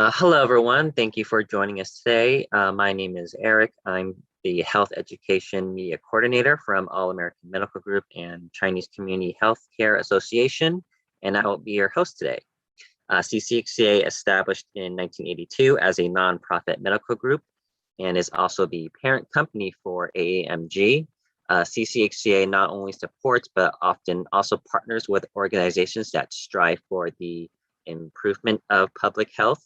Hello, everyone. Thank you for joining us today. My name is Eric. I'm the Health Education Media Coordinator from All American Medical Group and Chinese Community Healthcare Association, and I will be your host today. CCHCA established in 1982 as a nonprofit medical group and is also the parent company for AAMG. CCHCA not only supports, but often also partners with organizations that strive for the improvement of public health.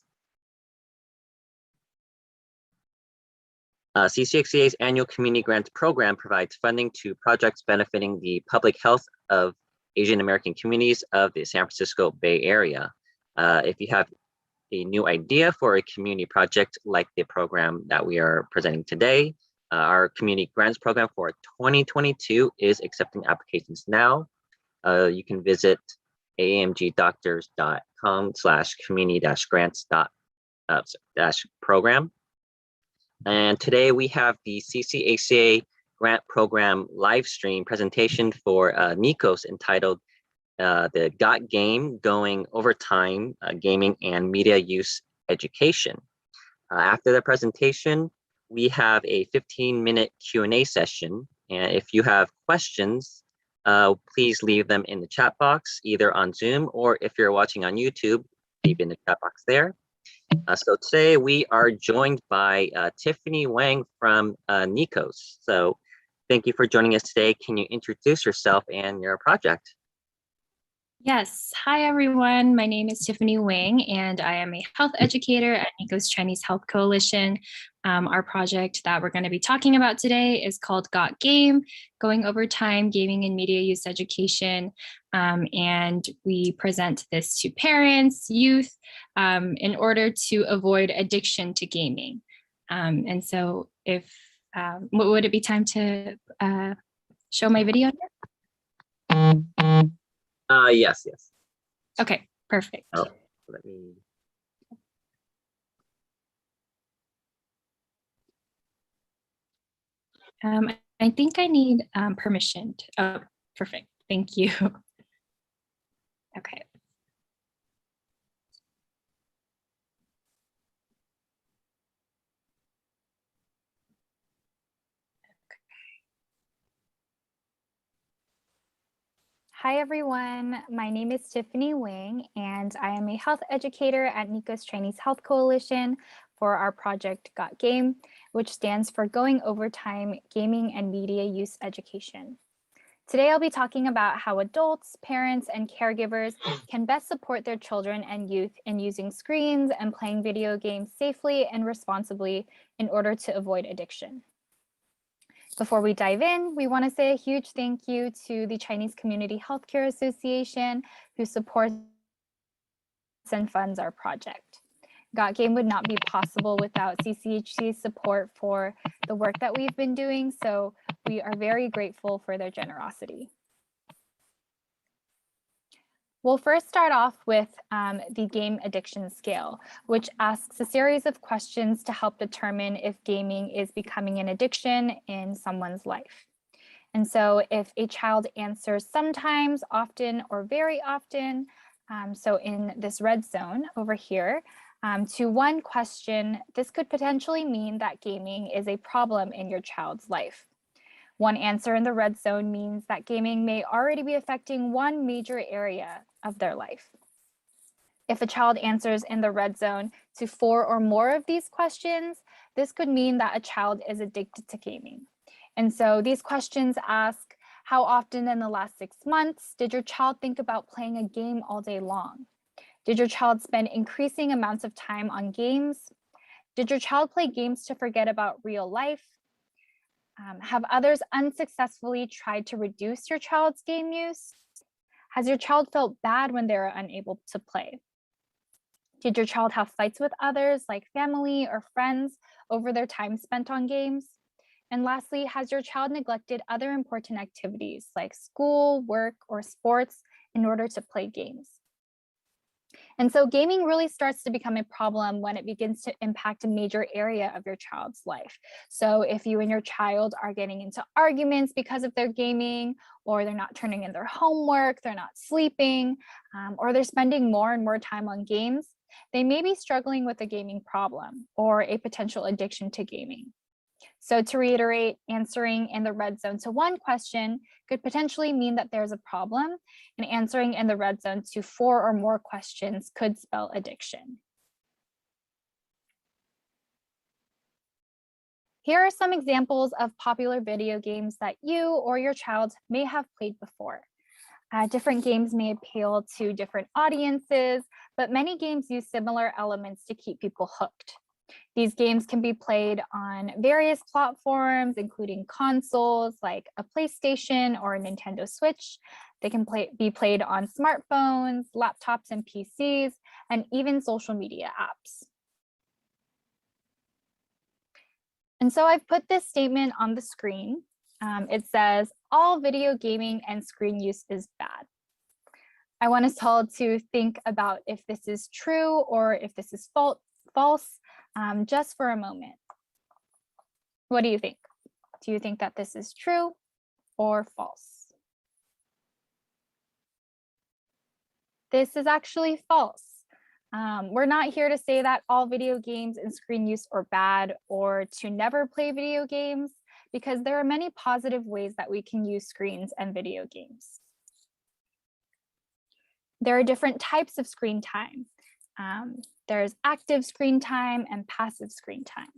CCXCA's annual community grants program provides funding to projects benefiting the public health of Asian American communities of the San Francisco Bay Area. If you have a new idea for a community project like the program that we are presenting today, our community grants program for 2022 is accepting applications now. You can visit amgdoctors.com/community-grants-program. And today we have the CCHCA grant program live stream presentation for NICOS entitled the Got Game Going Overtime Gaming and Media Use Education. After the presentation, we have a 15-minute Q&A session. And if you have questions, please leave them in the chat box, either on Zoom or if you're watching on YouTube, leave in the chat box there. So today we are joined by Tiffany Wang from NICOS. So thank you for joining us today. Can you introduce yourself and your project? Yes. Hi, everyone. My name is Tiffany Wang, and I am a health educator at NICOS Chinese Health Coalition. Our project that we're going to be talking about today is called Got Game, Going Overtime Gaming and Media Use Education. And we present this to parents, youth, in order to avoid addiction to gaming. And so if, would it be time to show my video? Yes. Okay, perfect. Oh, let me. I think I need permission. Oh, perfect. Thank you. Okay. Hi, everyone. My name is Tiffany Wang, and I am a health educator at NICOS Chinese Health Coalition for our project Got Game, which stands for Going Overtime Gaming and Media Use Education. Today, I'll be talking about how adults, parents, and caregivers can best support their children and youth in using screens and playing video games safely and responsibly in order to avoid addiction. Before we dive in, we want to say a huge thank you to the Chinese Community Healthcare Association, who supports and funds our project. Got Game would not be possible without CCHC's support for the work that we've been doing, so we are very grateful for their generosity. We'll first start off with the game addiction scale, which asks a series of questions to help determine if gaming is becoming an addiction in someone's life. And so if a child answers sometimes, often, or very often, so in this red zone over here, to one question, this could potentially mean that gaming is a problem in your child's life. One answer in the red zone means that gaming may already be affecting one major area of their life. If a child answers in the red zone to 4 or more of these questions, this could mean that a child is addicted to gaming. And so these questions ask, how often in the last 6 months did your child think about playing a game all day long? Did your child spend increasing amounts of time on games? Did your child play games to forget about real life? Have others unsuccessfully tried to reduce your child's game use? Has your child felt bad when they were unable to play? Did your child have fights with others, like family or friends, over their time spent on games? And lastly, has your child neglected other important activities like school, work, or sports in order to play games? And so gaming really starts to become a problem when it begins to impact a major area of your child's life. So if you and your child are getting into arguments because of their gaming, or they're not turning in their homework, they're not sleeping, or they're spending more and more time on games, they may be struggling with a gaming problem or a potential addiction to gaming. So to reiterate, answering in the red zone to one question could potentially mean that there's a problem, and answering in the red zone to 4 or more questions could spell addiction. Here are some examples of popular video games that you or your child may have played before. Different games may appeal to different audiences, but many games use similar elements to keep people hooked. These games can be played on various platforms, including consoles like a PlayStation or a Nintendo Switch. They can be played on smartphones, laptops, and PCs, and even social media apps. And so I've put this statement on the screen. It says, all video gaming and screen use is bad. I want us all to think about if this is true or if this is false, just for a moment. What do you think? Do you think that this is true or false? This is actually false. We're not here to say that all video games and screen use are bad or to never play video games, because there are many positive ways that we can use screens and video games. There are different types of screen time. There's active screen time and passive screen time.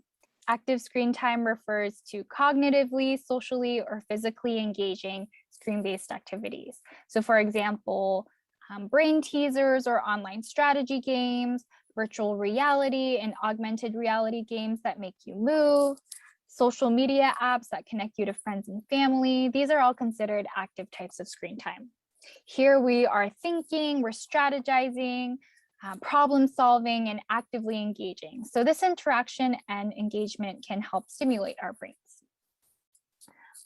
Active screen time refers to cognitively, socially, or physically engaging screen-based activities. So for example, brain teasers or online strategy games, virtual reality and augmented reality games that make you move, social media apps that connect you to friends and family. These are all considered active types of screen time. Here we are thinking, we're strategizing, problem solving, and actively engaging. So this interaction and engagement can help stimulate our brains.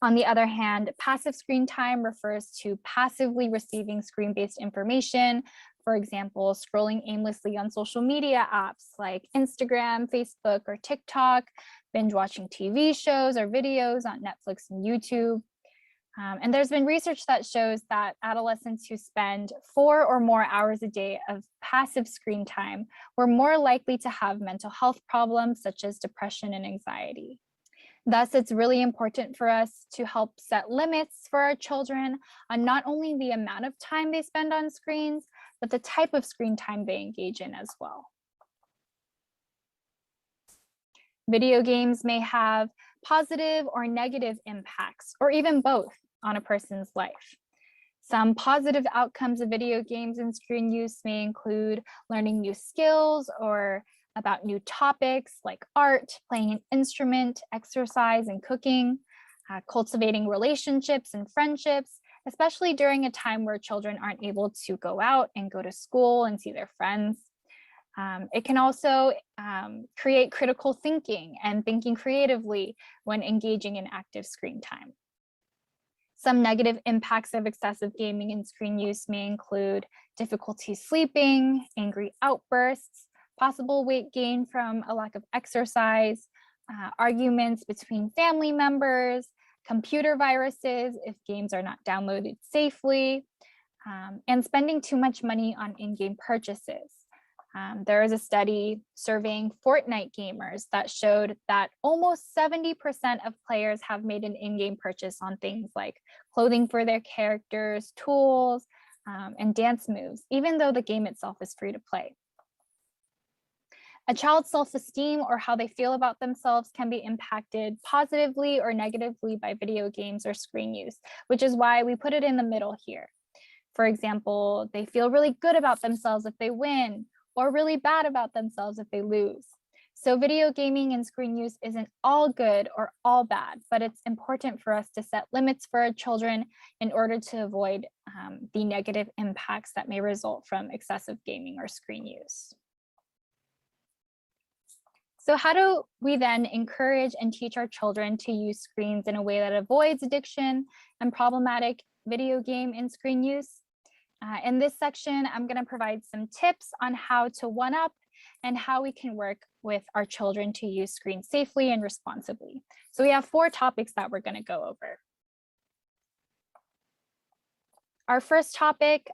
On the other hand, passive screen time refers to passively receiving screen-based information. For example, scrolling aimlessly on social media apps like Instagram, Facebook, or TikTok, binge watching TV shows or videos on Netflix and YouTube. And there's been research that shows that adolescents who spend 4 or more hours a day of passive screen time were more likely to have mental health problems such as depression and anxiety. Thus, it's really important for us to help set limits for our children on not only the amount of time they spend on screens, but the type of screen time they engage in as well. Video games may have positive or negative impacts, or even both, on a person's life. Some positive outcomes of video games and screen use may include learning new skills or about new topics like art, playing an instrument, exercise, and cooking, cultivating relationships and friendships, especially during a time where children aren't able to go out and go to school and see their friends. It can also create critical thinking and thinking creatively when engaging in active screen time. Some negative impacts of excessive gaming and screen use may include difficulty sleeping, angry outbursts, possible weight gain from a lack of exercise, arguments between family members, computer viruses if games are not downloaded safely, and spending too much money on in-game purchases. There is a study surveying Fortnite gamers that showed that almost 70% of players have made an in-game purchase on things like clothing for their characters, tools, and dance moves, even though the game itself is free to play. A child's self-esteem or how they feel about themselves can be impacted positively or negatively by video games or screen use, which is why we put it in the middle here. For example, they feel really good about themselves if they win, or really bad about themselves if they lose. So video gaming and screen use isn't all good or all bad, but it's important for us to set limits for our children in order to avoid the negative impacts that may result from excessive gaming or screen use. So how do we then encourage and teach our children to use screens in a way that avoids addiction and problematic video game and screen use? In this section, I'm going to provide some tips on how to one-up and how we can work with our children to use screens safely and responsibly. So we have 4 topics that we're going to go over. Our first topic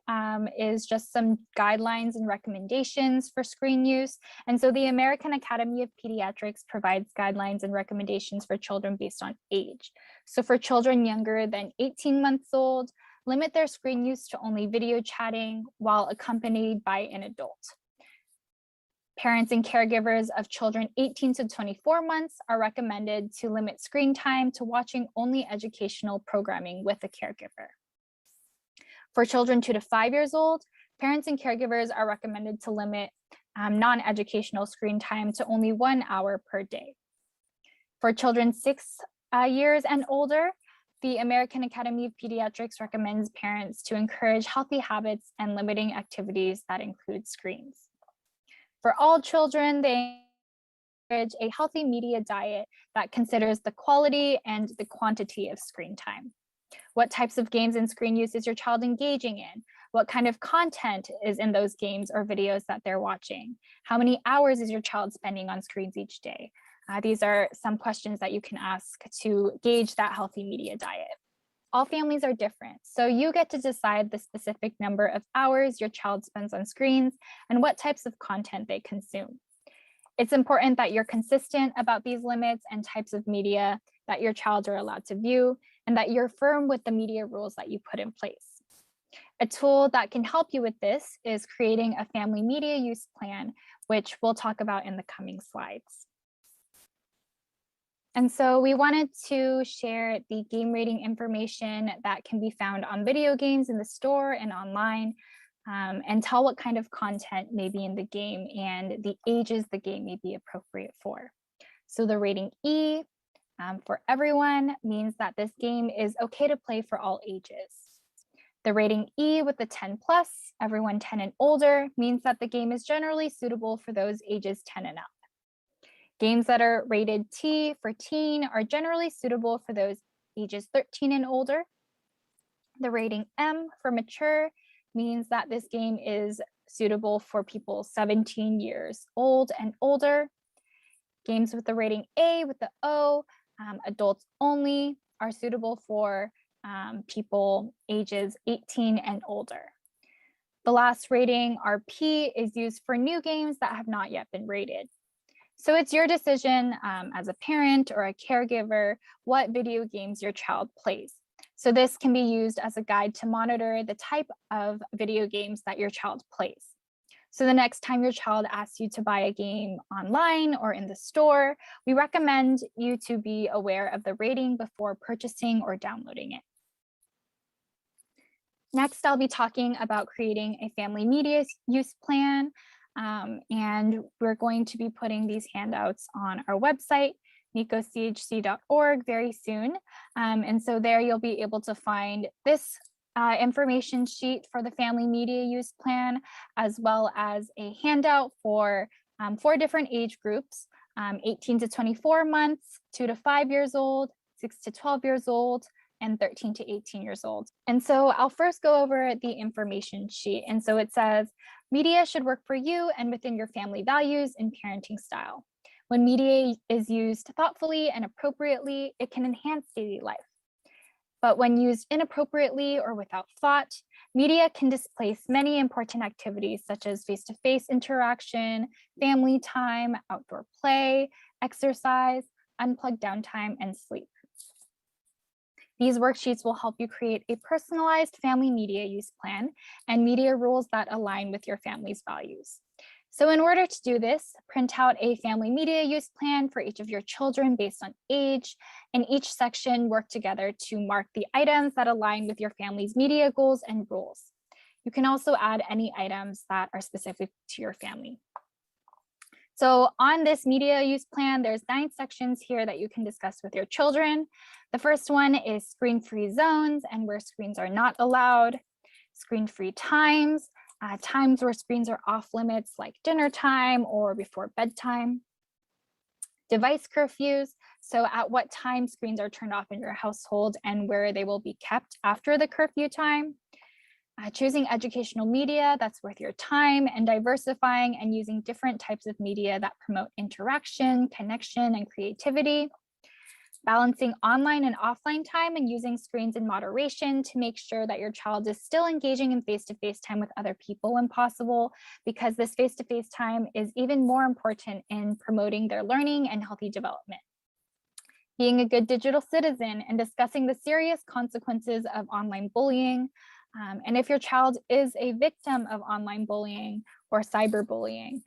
is just some guidelines and recommendations for screen use. And so the American Academy of Pediatrics provides guidelines and recommendations for children based on age. So for children younger than 18 months old, limit their screen use to only video chatting while accompanied by an adult. Parents and caregivers of children 18 to 24 months are recommended to limit screen time to watching only educational programming with a caregiver. For children 2 to 5 years old, parents and caregivers are recommended to limit non-educational screen time to only 1 hour per day. For children 6 years and older, the American Academy of Pediatrics recommends parents to encourage healthy habits and limiting activities that include screens. For all children, they encourage a healthy media diet that considers the quality and the quantity of screen time. What types of games and screen use is your child engaging in? What kind of content is in those games or videos that they're watching? How many hours is your child spending on screens each day? These are some questions that you can ask to gauge that healthy media diet. All families are different, so you get to decide the specific number of hours your child spends on screens and what types of content they consume. It's important that you're consistent about these limits and types of media that your child are allowed to view, and that you're firm with the media rules that you put in place. A tool that can help you with this is creating a family media use plan, which we'll talk about in the coming slides. And so we wanted to share the game rating information that can be found on video games in the store and online, and tell what kind of content may be in the game and the ages the game may be appropriate for. So the rating E for everyone means that this game is okay to play for all ages. The rating E with the 10+, everyone 10 and older, means that the game is generally suitable for those ages 10 and up. Games that are rated T for teen are generally suitable for those ages 13 and older. The rating M for mature means that this game is suitable for people 17 years old and older. Games with the rating A with the O, adults only, are suitable for people ages 18 and older. The last rating, RP, is used for new games that have not yet been rated. So it's your decision as a parent or a caregiver what video games your child plays. So this can be used as a guide to monitor the type of video games that your child plays. So the next time your child asks you to buy a game online or in the store, we recommend you to be aware of the rating before purchasing or downloading it. Next, I'll be talking about creating a family media use plan. And we're going to be putting these handouts on our website, nicoschc.org, very soon. And so there you'll be able to find this information sheet for the family media use plan, as well as a handout for 4 different age groups, 18 to 24 months, 2 to 5 years old, 6 to 12 years old, and 13 to 18 years old. And so I'll first go over the information sheet. And so it says, media should work for you and within your family values and parenting style. When media is used thoughtfully and appropriately, it can enhance daily life. But when used inappropriately or without thought, media can displace many important activities such as face-to-face interaction, family time, outdoor play, exercise, unplugged downtime, and sleep. These worksheets will help you create a personalized family media use plan and media rules that align with your family's values. So in order to do this, print out a family media use plan for each of your children based on age, and each section work together to mark the items that align with your family's media goals and rules. You can also add any items that are specific to your family. So on this media use plan, there's 9 sections here that you can discuss with your children. The first one is screen-free zones and where screens are not allowed, screen-free times, times where screens are off limits like dinner time or before bedtime, device curfews, so at what time screens are turned off in your household and where they will be kept after the curfew time, choosing educational media that's worth your time, and diversifying and using different types of media that promote interaction, connection, and creativity. Balancing online and offline time and using screens in moderation to make sure that your child is still engaging in face-to-face time with other people when possible, because this face-to-face time is even more important in promoting their learning and healthy development. Being a good digital citizen and discussing the serious consequences of online bullying. And if your child is a victim of online bullying or cyberbullying,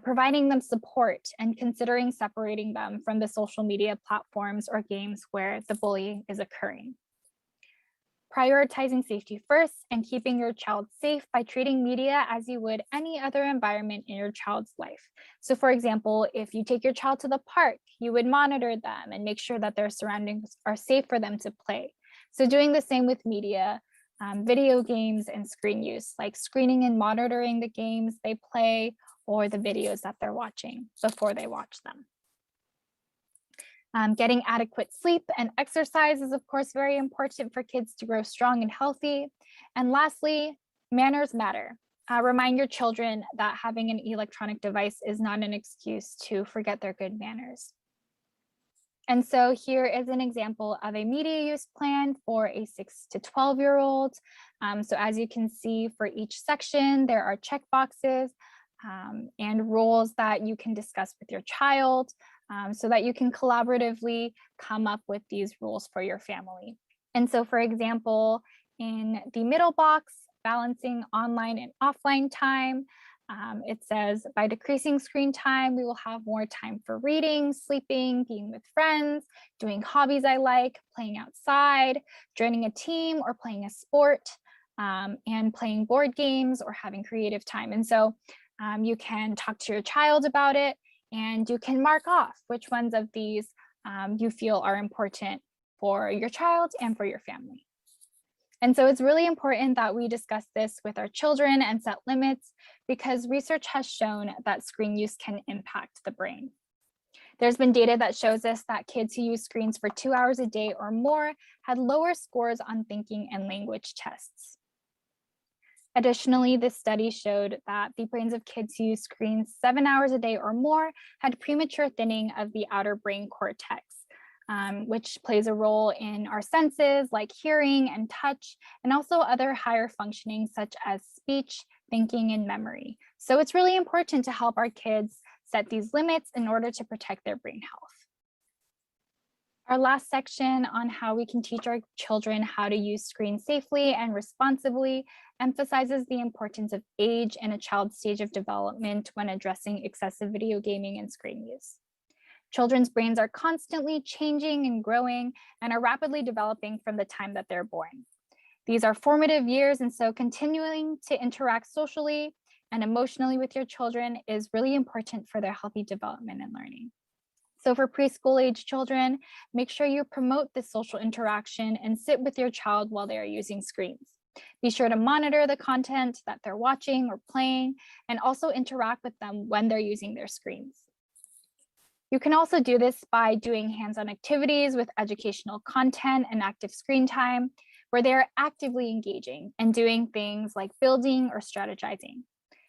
providing them support and considering separating them from the social media platforms or games where the bullying is occurring. Prioritizing safety first and keeping your child safe by treating media as you would any other environment in your child's life. So for example, if you take your child to the park, you would monitor them and make sure that their surroundings are safe for them to play. So doing the same with media, video games and screen use, like screening and monitoring the games they play or the videos that they're watching before they watch them. Getting adequate sleep and exercise is of course very important for kids to grow strong and healthy. And lastly, manners matter. Remind your children that having an electronic device is not an excuse to forget their good manners. And so here is an example of a media use plan for a 6 to 12-year-old. So as you can see, for each section, there are check boxes and rules that you can discuss with your child so that you can collaboratively come up with these rules for your family. And so, for example, in the middle box, balancing online and offline time, it says, by decreasing screen time, we will have more time for reading, sleeping, being with friends, doing hobbies I like, playing outside, joining a team or playing a sport, and playing board games or having creative time. And so you can talk to your child about it, and you can mark off which ones of these you feel are important for your child and for your family. And so it's really important that we discuss this with our children and set limits, because research has shown that screen use can impact the brain. There's been data that shows us that kids who use screens for 2 hours a day or more had lower scores on thinking and language tests. Additionally, this study showed that the brains of kids who use screens 7 hours a day or more had premature thinning of the outer brain cortex, which plays a role in our senses like hearing and touch, and also other higher functioning such as speech, thinking, and memory. So it's really important to help our kids set these limits in order to protect their brain health. Our last section on how we can teach our children how to use screens safely and responsibly emphasizes the importance of age and a child's stage of development when addressing excessive video gaming and screen use. Children's brains are constantly changing and growing and are rapidly developing from the time that they're born. These are formative years, and so continuing to interact socially and emotionally with your children is really important for their healthy development and learning. So for preschool age children, make sure you promote this social interaction and sit with your child while they are using screens. Be sure to monitor the content that they're watching or playing, and also interact with them when they're using their screens. You can also do this by doing hands-on activities with educational content and active screen time, where they're actively engaging and doing things like building or strategizing.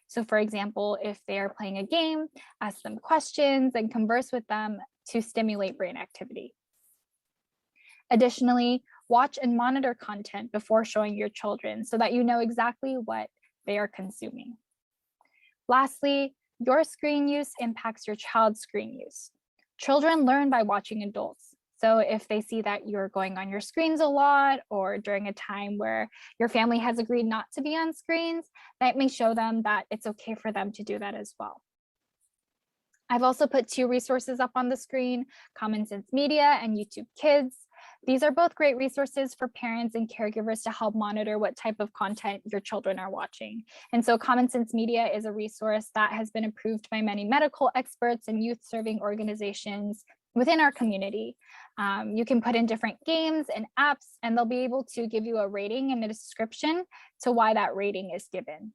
So for example, if they're playing a game, ask them questions and converse with them to stimulate brain activity. Additionally, watch and monitor content before showing your children so that you know exactly what they are consuming. Lastly, your screen use impacts your child's screen use. Children learn by watching adults. So if they see that you're going on your screens a lot, or during a time where your family has agreed not to be on screens, that may show them that it's okay for them to do that as well. I've also put 2 resources up on the screen, Common Sense Media and YouTube Kids. These are both great resources for parents and caregivers to help monitor what type of content your children are watching. And so Common Sense Media is a resource that has been approved by many medical experts and youth serving organizations within our community. You can put in different games and apps, and they'll be able to give you a rating and a description to why that rating is given.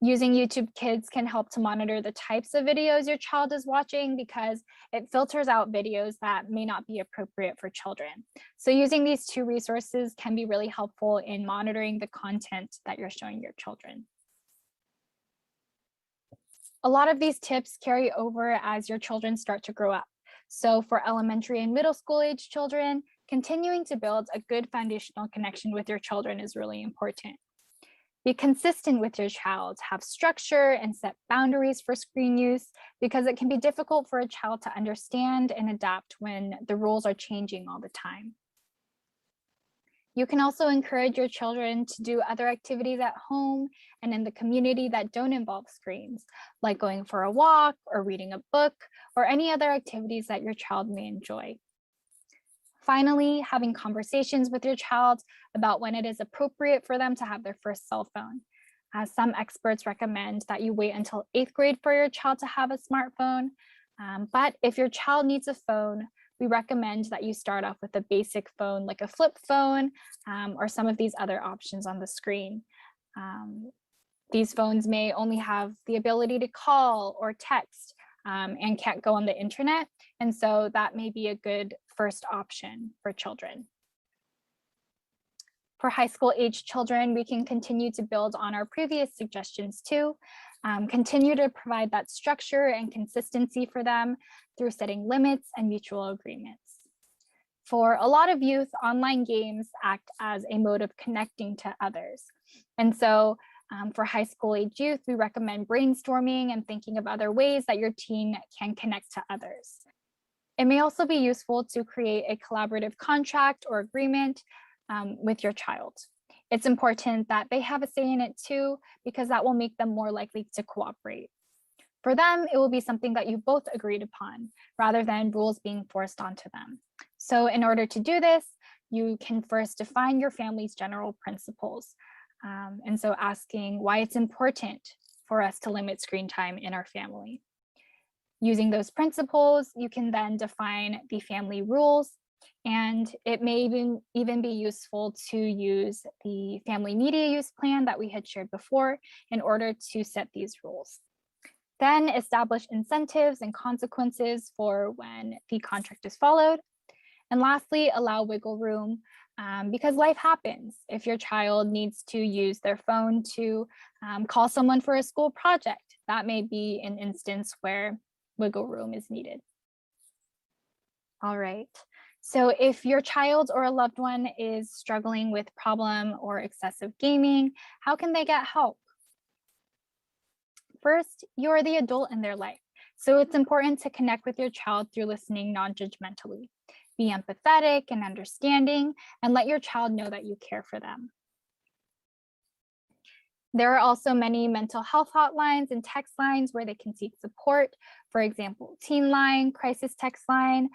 Using YouTube Kids can help to monitor the types of videos your child is watching, because it filters out videos that may not be appropriate for children. So using these 2 resources can be really helpful in monitoring the content that you're showing your children. A lot of these tips carry over as your children start to grow up. So for elementary and middle school age children, continuing to build a good foundational connection with your children is really important. Be consistent with your child, have structure and set boundaries for screen use, because it can be difficult for a child to understand and adapt when the rules are changing all the time. You can also encourage your children to do other activities at home and in the community that don't involve screens, like going for a walk or reading a book or any other activities that your child may enjoy. Finally, having conversations with your child about when it is appropriate for them to have their first cell phone. Some experts recommend that you wait until 8th grade for your child to have a smartphone. But if your child needs a phone, we recommend that you start off with a basic phone like a flip phone or some of these other options on the screen. These phones may only have the ability to call or text and can't go on the internet. And so that may be a good first option for children. For high school age children, we can continue to build on our previous suggestions too. Continue to provide that structure and consistency for them through setting limits and mutual agreements. For a lot of youth, online games act as a mode of connecting to others. And so for high school age youth, we recommend brainstorming and thinking of other ways that your teen can connect to others. It may also be useful to create a collaborative contract or agreement with your child. It's important that they have a say in it too, because that will make them more likely to cooperate. For them, it will be something that you both agreed upon, rather than rules being forced onto them. So in order to do this, you can first define your family's general principles. And so asking why it's important for us to limit screen time in our family. Using those principles, you can then define the family rules, and it may even be useful to use the family media use plan that we had shared before in order to set these rules. Then establish incentives and consequences for when the contract is followed. And lastly, allow wiggle room because life happens. If your child needs to use their phone to call someone for a school project, that may be an instance where wiggle room is needed. All right. So if your child or a loved one is struggling with problem or excessive gaming, how can they get help? First, you're the adult in their life. So it's important to connect with your child through listening non-judgmentally. Be empathetic and understanding, and let your child know that you care for them. There are also many mental health hotlines and text lines where they can seek support. For example, Teen Line, Crisis Text Line,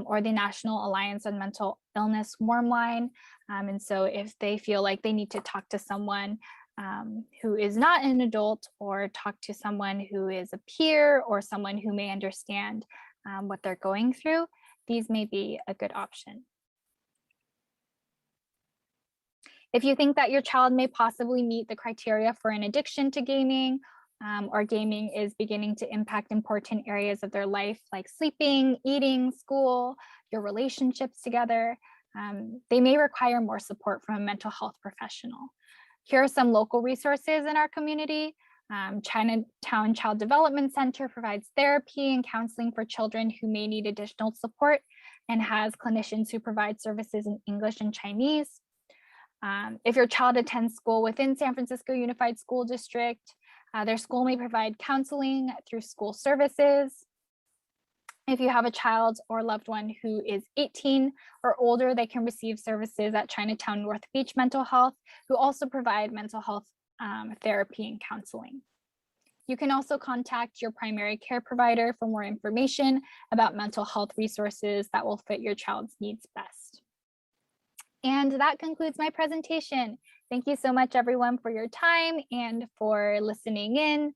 or the National Alliance on Mental Illness Warm Line. And so if they feel like they need to talk to someone who is not an adult, or talk to someone who is a peer or someone who may understand what they're going through, these may be a good option. If you think that your child may possibly meet the criteria for an addiction to gaming, or gaming is beginning to impact important areas of their life, like sleeping, eating, school, your relationships together, they may require more support from a mental health professional. Here are some local resources in our community. Chinatown Child Development Center provides therapy and counseling for children who may need additional support and has clinicians who provide services in English and Chinese. If your child attends school within San Francisco Unified School District, their school may provide counseling through school services. If you have a child or loved one who is 18 or older, they can receive services at Chinatown North Beach Mental Health, who also provide mental health therapy and counseling. You can also contact your primary care provider for more information about mental health resources that will fit your child's needs best. And that concludes my presentation. Thank you so much, everyone, for your time and for listening in.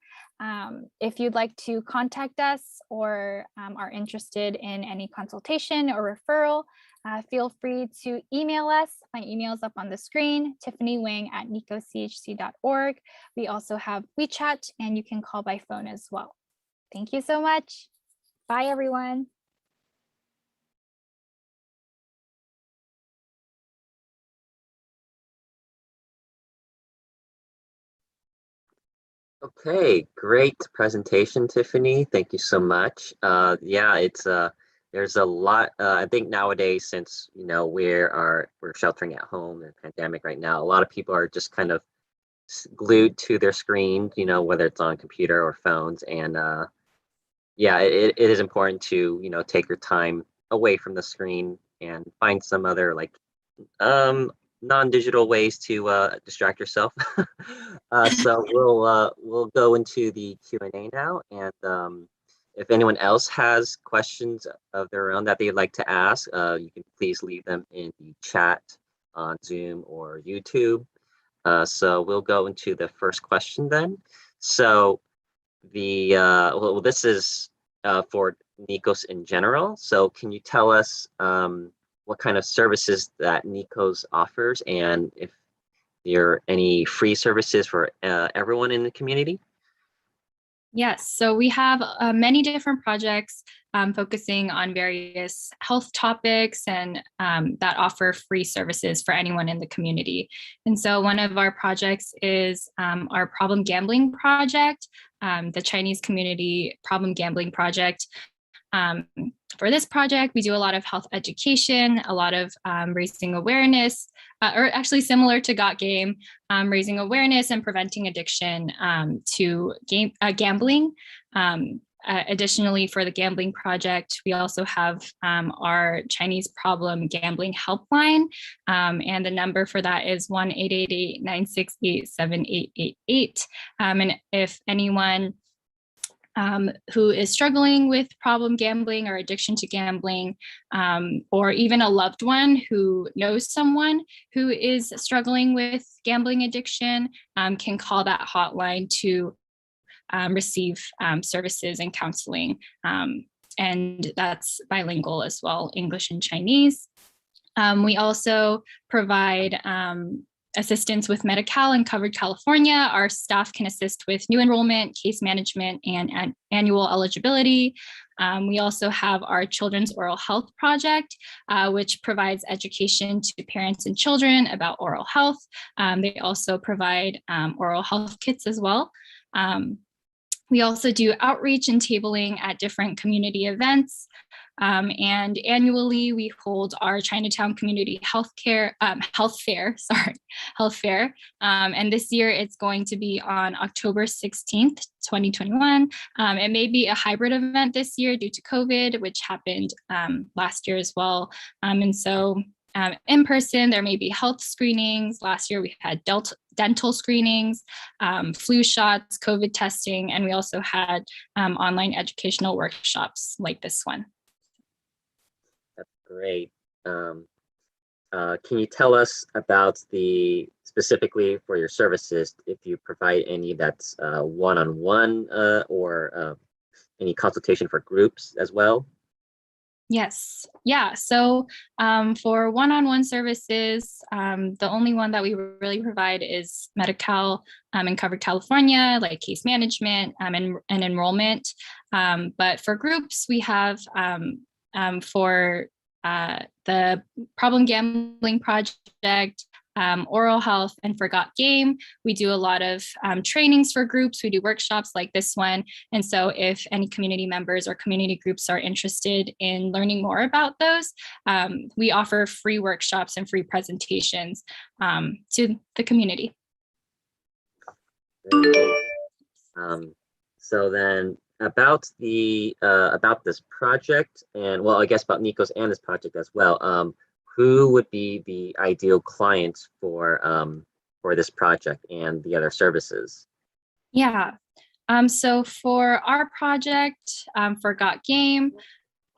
If you'd like to contact us or are interested in any consultation or referral, feel free to email us. My email is up on the screen, tiffanyWing@nicoschc.org. We also have WeChat, and you can call by phone as well. Thank you so much. Bye, everyone. Okay, great presentation, Tiffany. Thank you so much. Yeah, it's there's a lot. I think nowadays, since we're sheltering at home in the pandemic right now, a lot of people are just kind of glued to their screen, whether it's on computer or phones. And yeah, it is important to take your time away from the screen and find some other like non-digital ways to distract yourself. So we'll go into the Q&A now, and if anyone else has questions of their own that they'd like to ask, you can please leave them in the chat on Zoom or YouTube. So we'll go into the first question then. So this is for NICOS in general. So can you tell us what kind of services that NICOS offers, and if there are any free services for everyone in the community? Yes, so we have many different projects focusing on various health topics and that offer free services for anyone in the community. And so one of our projects is our problem gambling project, the Chinese Community Problem Gambling Project. For this project, we do a lot of health education, a lot of raising awareness, or actually similar to Got Game, raising awareness and preventing addiction to gambling. Additionally, for the gambling project, we also have our Chinese problem gambling helpline, and the number for that is 1-888-968-7888. And if anyone who is struggling with problem gambling or addiction to gambling, or even a loved one who knows someone who is struggling with gambling addiction, can call that hotline to receive services and counseling. And that's bilingual as well, English and Chinese. We also provide assistance with Medi-Cal in covered California. Our staff can assist with new enrollment, case management, and annual eligibility. We also have our Children's Oral Health Project, which provides education to parents and children about oral health. They also provide oral health kits as well. We also do outreach and tabling at different community events. And annually, we hold our Chinatown Community Health Fair. And this year, it's going to be on October 16th, 2021. It may be a hybrid event this year due to COVID, which happened last year as well. And so in person, there may be health screenings. Last year, we had dental screenings, flu shots, COVID testing, and we also had online educational workshops like this one. That's great. Can you tell us about specifically for your services, if you provide any that's one-on-one or any consultation for groups as well? Yes. Yeah. So for one-on-one services, the only one that we really provide is Medi-Cal in covered California, like case management and enrollment. But for groups, we have for the problem gambling project, oral health, and for Got Game, we do a lot of trainings for groups. We do workshops like this one. And so if any community members or community groups are interested in learning more about those, we offer free workshops and free presentations to the community. So then about this project, and well, I guess about NICOS and this project as well, who would be the ideal clients for this project and the other services? Yeah. So for our project, for Got Game,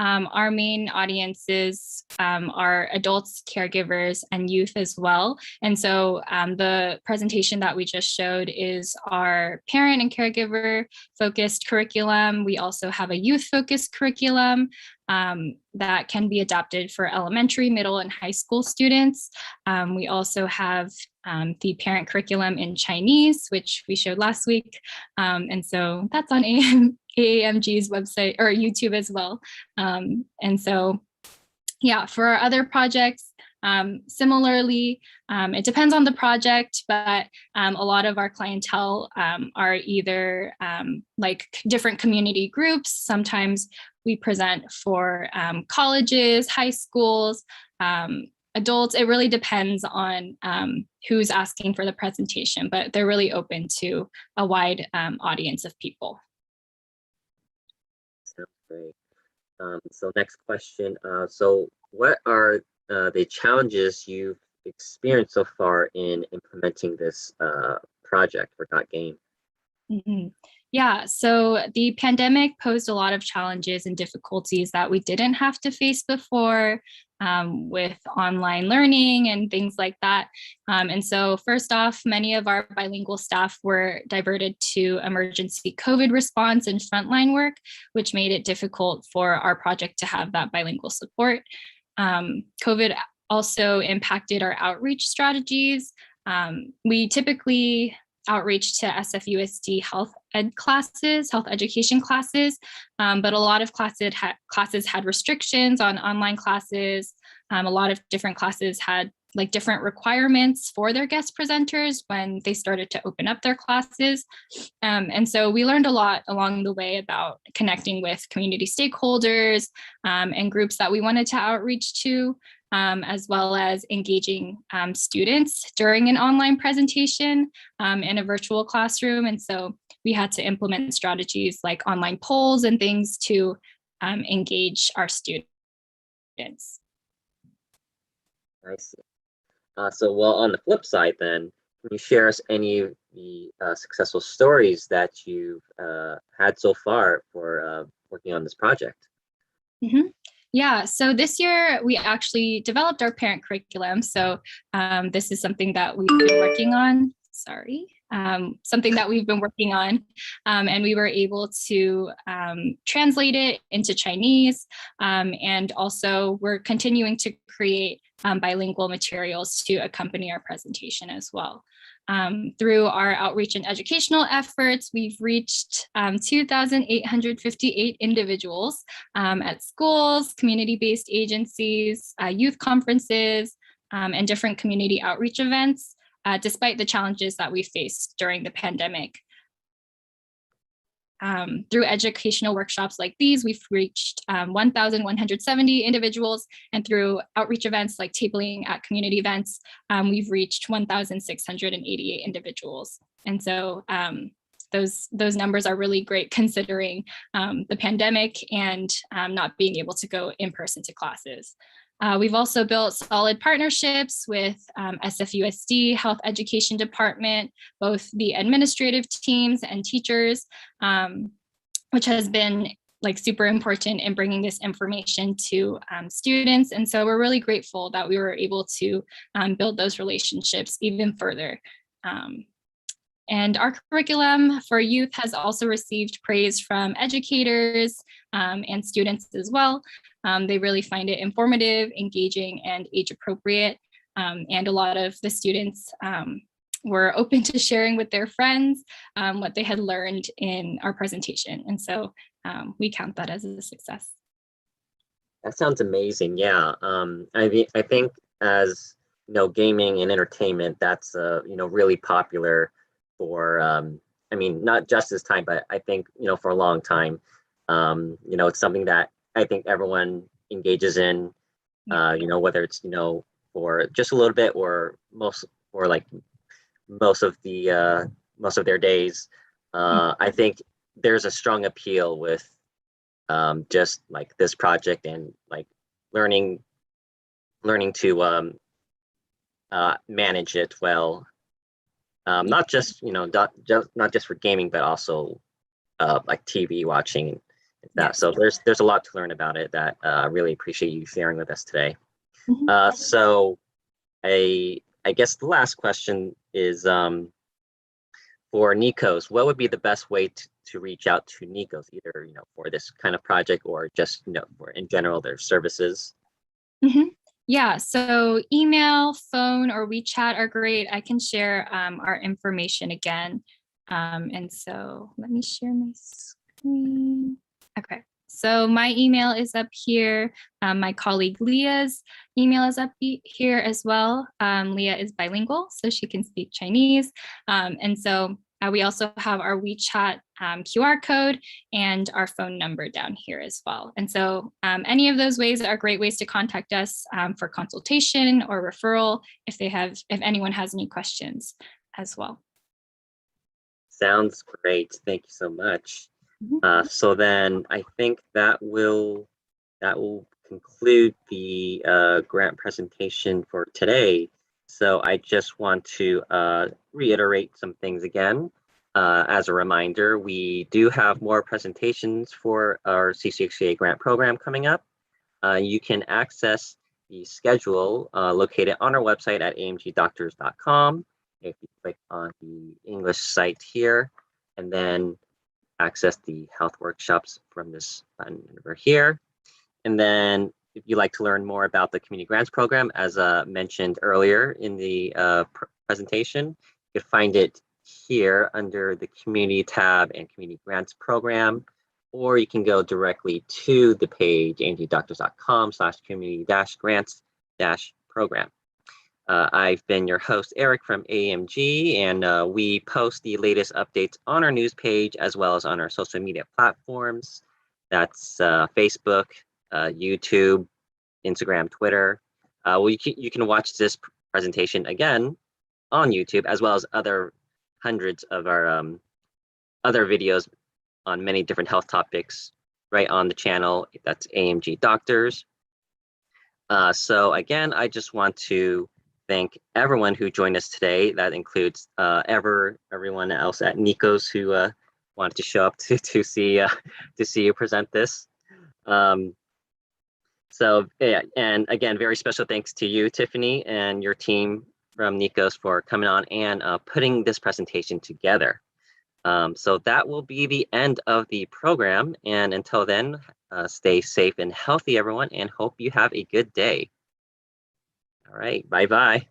our main audiences are adults, caregivers, and youth as well. And so the presentation that we just showed is our parent and caregiver focused curriculum. We also have a youth focused curriculum that can be adapted for elementary, middle, and high school students. We also have the parent curriculum in Chinese, which we showed last week. And so that's on AAMG's website or YouTube as well. And so, yeah, for our other projects, Similarly, it depends on the project, but a lot of our clientele are either like different community groups. Sometimes we present for colleges, high schools, adults. It really depends on who's asking for the presentation, but they're really open to a wide audience of people. Sounds great. So next question. So what are the challenges you've experienced so far in implementing this project for Got Game? Mhm. Yeah, so the pandemic posed a lot of challenges and difficulties that we didn't have to face before with online learning and things like that. And so first off, many of our bilingual staff were diverted to emergency COVID response and frontline work, which made it difficult for our project to have that bilingual support. COVID also impacted our outreach strategies. We typically outreach to SFUSD health ed classes, health education classes, but a lot of classes had restrictions on online classes. A lot of different classes had like different requirements for their guest presenters when they started to open up their classes. And so we learned a lot along the way about connecting with community stakeholders and groups that we wanted to outreach to, as well as engaging students during an online presentation in a virtual classroom. And so we had to implement strategies like online polls and things to engage our students. I see. So, well, on the flip side, then, can you share us any of the successful stories that you've had so far for working on this project? Mm-hmm. Yeah, so this year we actually developed our parent curriculum. So this is something that we've been working on. Something that we've been working on, and we were able to translate it into Chinese, and also we're continuing to create bilingual materials to accompany our presentation as well. Through our outreach and educational efforts, we've reached 2,858 individuals at schools, community-based agencies, youth conferences, and different community outreach events, despite the challenges that we faced during the pandemic. Through educational workshops like these, we've reached 1,170 individuals, and through outreach events like tabling at community events, we've reached 1,688 individuals. And so those numbers are really great considering the pandemic and not being able to go in person to classes. We've also built solid partnerships with SFUSD Health Education Department, both the administrative teams and teachers, which has been like super important in bringing this information to students. And so we're really grateful that we were able to build those relationships even further. And our curriculum for youth has also received praise from educators and students as well. They really find it informative, engaging, and age appropriate. And a lot of the students were open to sharing with their friends what they had learned in our presentation. And so we count that as a success. That sounds amazing. Yeah. I think as gaming and entertainment, that's really popular for I mean, not just this time, but I think for a long time. It's something that I think everyone engages in, whether it's for just a little bit or most of their days. I think there's a strong appeal with just like this project and like learning to manage it well. Not just not just for gaming, but also like TV watching and that. So there's a lot to learn about it that I really appreciate you sharing with us today. Mm-hmm. So I guess the last question is for NICOS, what would be the best way to reach out to NICOS, either for this kind of project or just for in general their services? Mm-hmm. Yeah, so email, phone, or WeChat are great. I can share our information again. And so let me share my screen. Okay, So my email is up here. My colleague Leah's email is up here as well. Leah is bilingual, so she can speak Chinese. And so we also have our WeChat QR code and our phone number down here as well. And so any of those ways are great ways to contact us for consultation or referral if anyone has any questions as well. Sounds great. Thank you so much. Mhm. So then I think that will conclude the grant presentation for today. So I just want to reiterate some things again. As a reminder, we do have more presentations for our CCHCA grant program coming up. You can access the schedule located on our website at amgdoctors.com. If you click on the English site here, and then access the health workshops from this button over here. And then if you'd like to learn more about the community grants program, as mentioned earlier in the presentation, you can find it here under the community tab and community grants program, or you can go directly to the page amgdoctors.com/community-grants-program. I've been your host, Eric from AMG, and we post the latest updates on our news page as well as on our social media platforms. That's Facebook, YouTube, Instagram, Twitter. Well, you can watch this presentation again on YouTube, as well as other hundreds of our other videos on many different health topics right on the channel. That's AMG Doctors. So again, I just want to thank everyone who joined us today. That includes everyone else at NICOS who wanted to show up to see you present this. So yeah, and again, very special thanks to you, Tiffany, and your team from NICOS for coming on and putting this presentation together. So that will be the end of the program. And until then, stay safe and healthy, everyone, and hope you have a good day. All right, bye-bye.